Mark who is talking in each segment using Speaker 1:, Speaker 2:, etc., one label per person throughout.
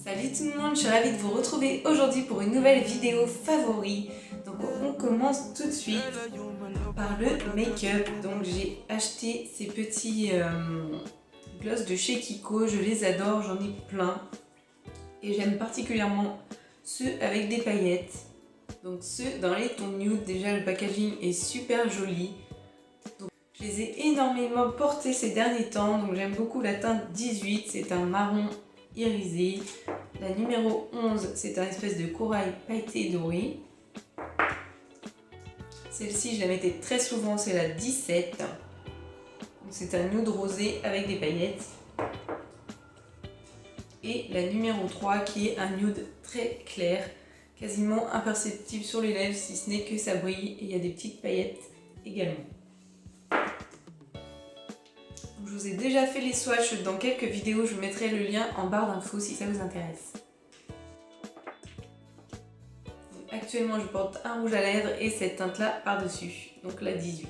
Speaker 1: Salut tout le monde, je suis ravie de vous retrouver aujourd'hui pour une nouvelle vidéo favori. Donc on commence tout de suite par le make-up. Donc j'ai acheté ces petits gloss de chez Kiko, je les adore, j'en ai plein. Et j'aime particulièrement ceux avec des paillettes. Donc ceux dans les tons nude, déjà le packaging est super joli. Donc, je les ai énormément portés ces derniers temps, donc j'aime beaucoup la teinte 18, c'est un marron irisé. La numéro 11, c'est un espèce de corail pailleté doré. Celle-ci, je la mettais très souvent, c'est la 17. C'est un nude rosé avec des paillettes. Et la numéro 3 qui est un nude très clair, quasiment imperceptible sur les lèvres si ce n'est que ça brille et il y a des petites paillettes également. Donc, je vous ai déjà fait les swatchs dans quelques vidéos, je vous mettrai le lien en barre d'infos si ça vous intéresse. Donc, actuellement je porte un rouge à lèvres et cette teinte là par-dessus, donc la 18.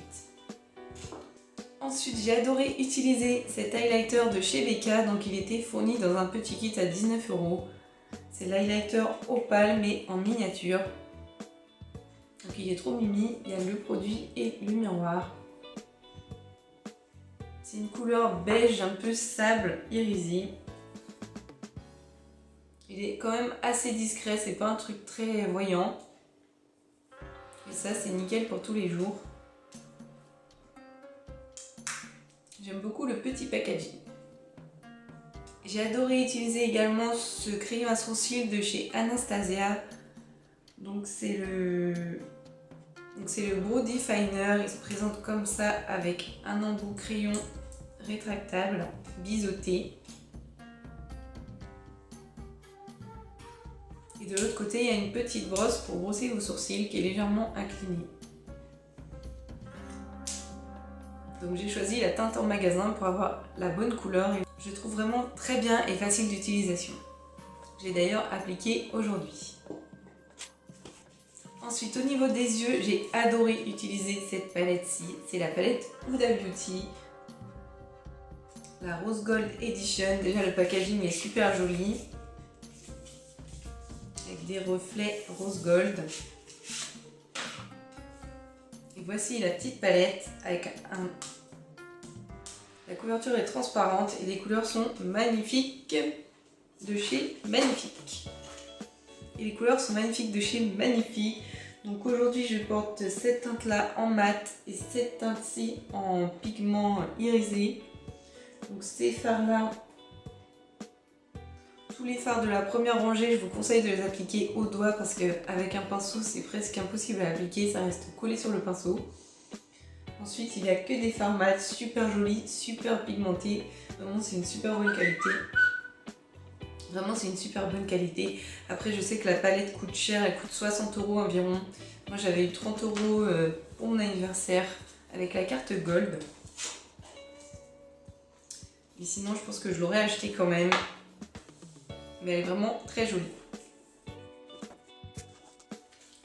Speaker 1: Ensuite, j'ai adoré utiliser cet highlighter de chez Becca, donc il était fourni dans un petit kit à 19 €. C'est l'highlighter Opal mais en miniature. Donc il est trop mimi, il y a le produit et le miroir. C'est une couleur beige un peu sable irisé. Il est quand même assez discret, c'est pas un truc très voyant. Et ça c'est nickel pour tous les jours. J'aime beaucoup le petit packaging. J'ai adoré utiliser également ce crayon à sourcils de chez Anastasia. Donc c'est le Brow Definer. Il se présente comme ça avec un embout crayon rétractable, biseauté. Et de l'autre côté, il y a une petite brosse pour brosser vos sourcils qui est légèrement inclinée. Donc j'ai choisi la teinte en magasin pour avoir la bonne couleur et je trouve vraiment très bien et facile d'utilisation. J'ai d'ailleurs appliqué aujourd'hui. Ensuite au niveau des yeux, j'ai adoré utiliser cette palette-ci. C'est la palette Huda Beauty. La Rose Gold Edition. Déjà le packaging est super joli. Avec des reflets rose gold. Et voici la petite palette avec La couverture est transparente et les couleurs sont magnifiques de chez Magnifique. Donc aujourd'hui je porte cette teinte là en mat et cette teinte-ci en pigment irisé. Donc ces fards là, tous les fards de la première rangée, je vous conseille de les appliquer au doigt parce qu'avec un pinceau c'est presque impossible à appliquer, ça reste collé sur le pinceau. Ensuite, il n'y a que des fards mat, super jolis, super pigmentés. Vraiment, c'est une super bonne qualité. Après, je sais que la palette coûte cher, elle coûte 60 € environ. Moi, j'avais eu 30 € pour mon anniversaire avec la carte Gold. Et sinon, je pense que je l'aurais acheté quand même. Mais elle est vraiment très jolie.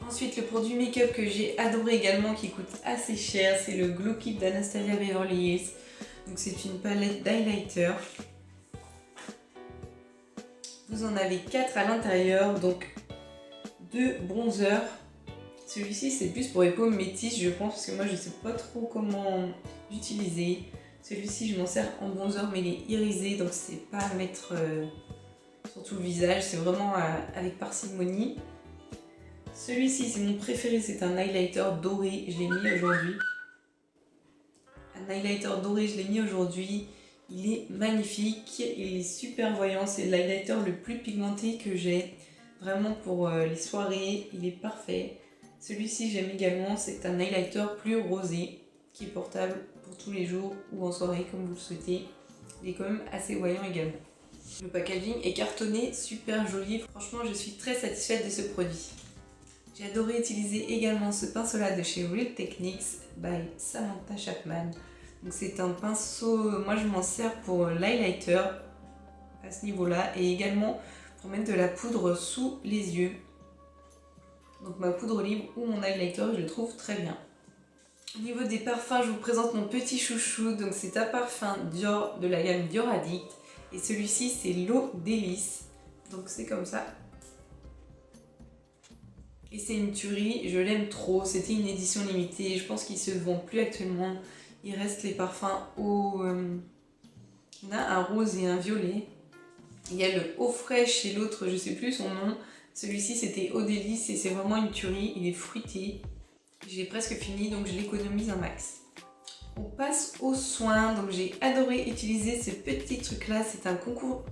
Speaker 1: Ensuite, le produit make-up que j'ai adoré également, qui coûte assez cher, c'est le Glow Kit d'Anastasia Beverly Hills. Donc c'est une palette d'highlighter. Vous en avez 4 à l'intérieur, donc 2 bronzers. Celui-ci c'est plus pour les paumes métisses je pense, parce que moi je ne sais pas trop comment l'utiliser. Celui-ci je m'en sers en bronzer mais il est irisé, donc c'est pas à mettre sur tout le visage, c'est vraiment avec parcimonie. Celui-ci c'est mon préféré, c'est un highlighter doré, je l'ai mis aujourd'hui. Il est magnifique, il est super voyant, c'est l'highlighter le plus pigmenté que j'ai. Vraiment pour les soirées, il est parfait. Celui-ci j'aime également, c'est un highlighter plus rosé, qui est portable pour tous les jours ou en soirée comme vous le souhaitez. Il est quand même assez voyant également. Le packaging est cartonné, super joli, franchement je suis très satisfaite de ce produit. J'ai adoré utiliser également ce pinceau-là de chez Real Techniques by Samantha Chapman. Donc c'est un pinceau, moi je m'en sers pour l'highlighter à ce niveau-là et également pour mettre de la poudre sous les yeux. Donc ma poudre libre ou mon highlighter, je le trouve très bien. Au niveau des parfums, je vous présente mon petit chouchou. Donc c'est un parfum Dior de la gamme Dior Addict. Et celui-ci c'est l'eau délice. Donc c'est comme ça. Et c'est une tuerie, je l'aime trop. C'était une édition limitée, je pense qu'il se vend plus actuellement. Il reste les parfums au... on a un rose et un violet. Il y a le eau fraîche et l'autre, je sais plus son nom. Celui-ci c'était eau délice et c'est vraiment une tuerie, il est fruité. J'ai presque fini donc je l'économise un max. On passe aux soins, donc j'ai adoré utiliser ce petit truc là, c'est un concours.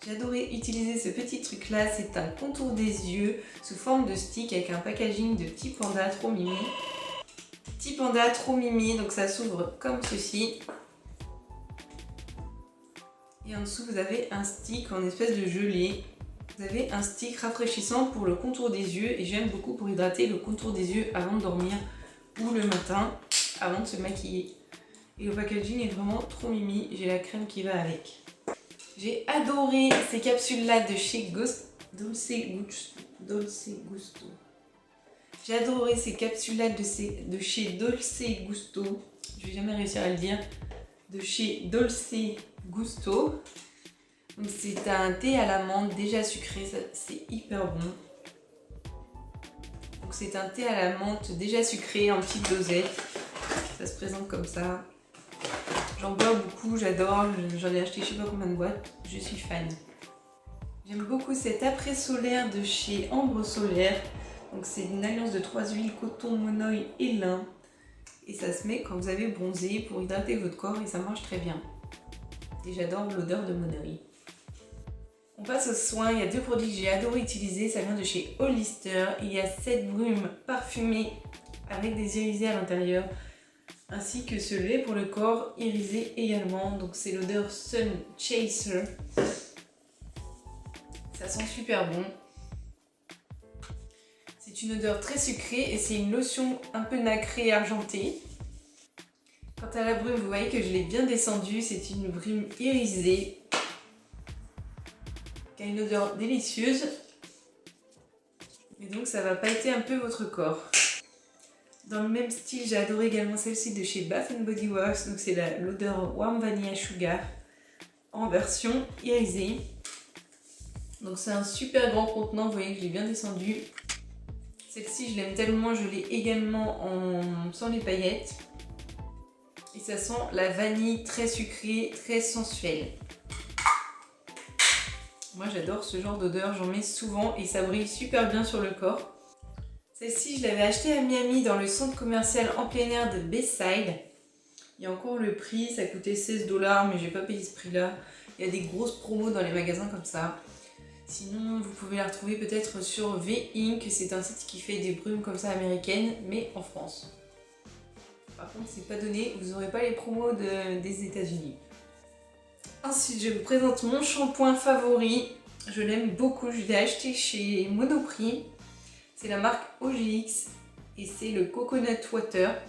Speaker 1: J'ai adoré utiliser ce petit truc là, c'est un contour des yeux sous forme de stick avec un packaging de petit panda trop mimi. Petit panda trop mimi, donc ça s'ouvre comme ceci. Et en dessous vous avez un stick en espèce de gelée. Vous avez un stick rafraîchissant pour le contour des yeux et j'aime beaucoup pour hydrater le contour des yeux avant de dormir ou le matin avant de se maquiller. Et le packaging est vraiment trop mimi, j'ai la crème qui va avec. J'ai adoré ces capsules là de chez Dolce Gusto. J'ai adoré ces capsules là de chez Dolce Gusto. Je vais jamais réussir à le dire. De chez Dolce Gusto. Donc c'est un thé à l'amande déjà sucré, c'est hyper bon. Donc c'est un thé à la menthe déjà sucré en petite dosette. Ça se présente comme ça. J'en bois beaucoup, j'adore, j'en ai acheté je sais pas combien de boîtes, je suis fan. J'aime beaucoup cet après solaire de chez Ambre Solaire. Donc c'est une alliance de 3 huiles, coton, monoï et lin. Et ça se met quand vous avez bronzé pour hydrater votre corps et ça marche très bien. Et j'adore l'odeur de monoï. On passe aux soins, il y a 2 produits que j'ai adoré utiliser, ça vient de chez Hollister. Il y a cette brume parfumée avec des irisés à l'intérieur, ainsi que ce lait pour le corps irisé également. Donc c'est l'odeur Sun Chaser. Ça sent super bon. C'est une odeur très sucrée et c'est une lotion un peu nacrée et argentée. Quant à la brume, vous voyez que je l'ai bien descendue, c'est une brume irisée qui a une odeur délicieuse. Et donc ça va pâter un peu votre corps. Dans le même style, j'ai adoré également celle-ci de chez Bath Body Works. Donc c'est l'odeur Warm Vanilla Sugar en version irisée. Donc c'est un super grand contenant, vous voyez que je l'ai bien descendu. Celle-ci je l'aime tellement, je l'ai également sans les paillettes. Et ça sent la vanille très sucrée, très sensuelle. Moi j'adore ce genre d'odeur, j'en mets souvent et ça brille super bien sur le corps. Celle-ci je l'avais achetée à Miami dans le centre commercial en plein air de Bayside. Il y a encore le prix, ça coûtait 16 $ mais j'ai pas payé ce prix là. Il y a des grosses promos dans les magasins comme ça. Sinon vous pouvez la retrouver peut-être sur V-Ink, c'est un site qui fait des brumes comme ça américaines mais en France. Par contre c'est pas donné, vous n'aurez pas les promos des États-Unis. Ensuite, je vous présente mon shampoing favori. Je l'aime beaucoup, je l'ai acheté chez Monoprix. C'est la marque OGX et c'est le Coconut Water.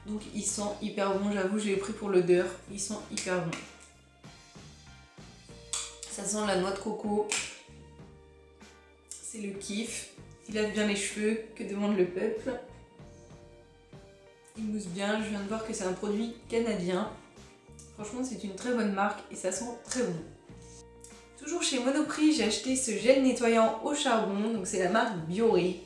Speaker 1: Donc il sent hyper bon, j'avoue, je l'ai pris pour l'odeur. Il sent hyper bon. Ça sent la noix de coco. C'est le kiff. Il lave bien les cheveux, que demande le peuple. Il mousse bien, je viens de voir que c'est un produit canadien. Franchement, c'est une très bonne marque et ça sent très bon. Toujours chez Monoprix, j'ai acheté ce gel nettoyant au charbon, donc c'est la marque Bioré.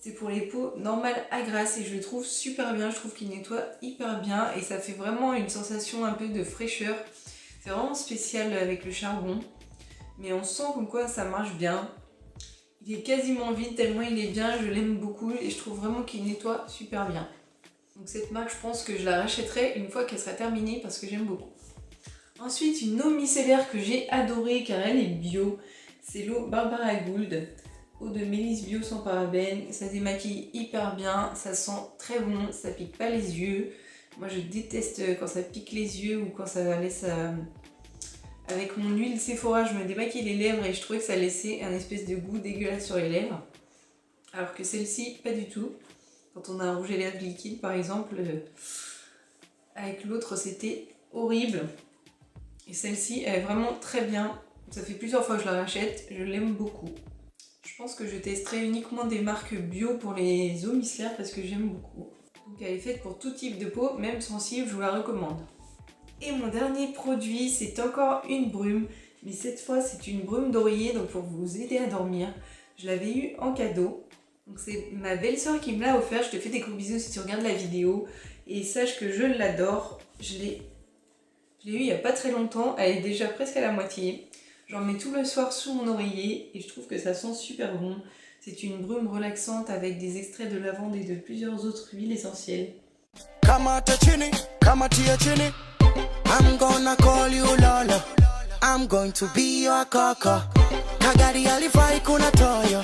Speaker 1: C'est pour les peaux normales à grasse et je le trouve super bien, je trouve qu'il nettoie hyper bien et ça fait vraiment une sensation un peu de fraîcheur. C'est vraiment spécial avec le charbon, mais on sent comme quoi ça marche bien. Il est quasiment vide tellement il est bien, je l'aime beaucoup et je trouve vraiment qu'il nettoie super bien. Donc cette marque, je pense que je la rachèterai une fois qu'elle sera terminée parce que j'aime beaucoup. Ensuite, une eau micellaire que j'ai adorée car elle est bio. C'est l'eau Barbara Gould. Eau de mélisse bio sans parabènes. Ça démaquille hyper bien, ça sent très bon, ça pique pas les yeux. Moi je déteste quand ça pique les yeux ou quand ça laisse... Avec mon huile Sephora, je me démaquille les lèvres et je trouvais que ça laissait un espèce de goût dégueulasse sur les lèvres. Alors que celle-ci, pas du tout. Quand on a un rouge à lèvres liquide par exemple, avec l'autre c'était horrible. Et celle-ci elle est vraiment très bien. Ça fait plusieurs fois que je la rachète, je l'aime beaucoup. Je pense que je testerai uniquement des marques bio pour les eaux micellaires parce que j'aime beaucoup. Donc elle est faite pour tout type de peau, même sensible, je vous la recommande. Et mon dernier produit, c'est encore une brume. mais cette fois c'est une brume d'oreiller, donc pour vous aider à dormir. Je l'avais eu en cadeau, donc c'est ma belle-sœur qui me l'a offert. Je te fais des gros bisous si tu regardes la vidéo, et sache que je l'adore. Je l'ai eu il n'y a pas très longtemps, elle est déjà presque à la moitié. J'en mets tout le soir sous mon oreiller et je trouve que ça sent super bon. C'est une brume relaxante avec des extraits de lavande et de plusieurs autres huiles essentielles.
Speaker 2: Come out to Chini, come out to your Chini. I'm gonna call you Lola. I'm going to be your coco. Nagari alifai kuna toyo.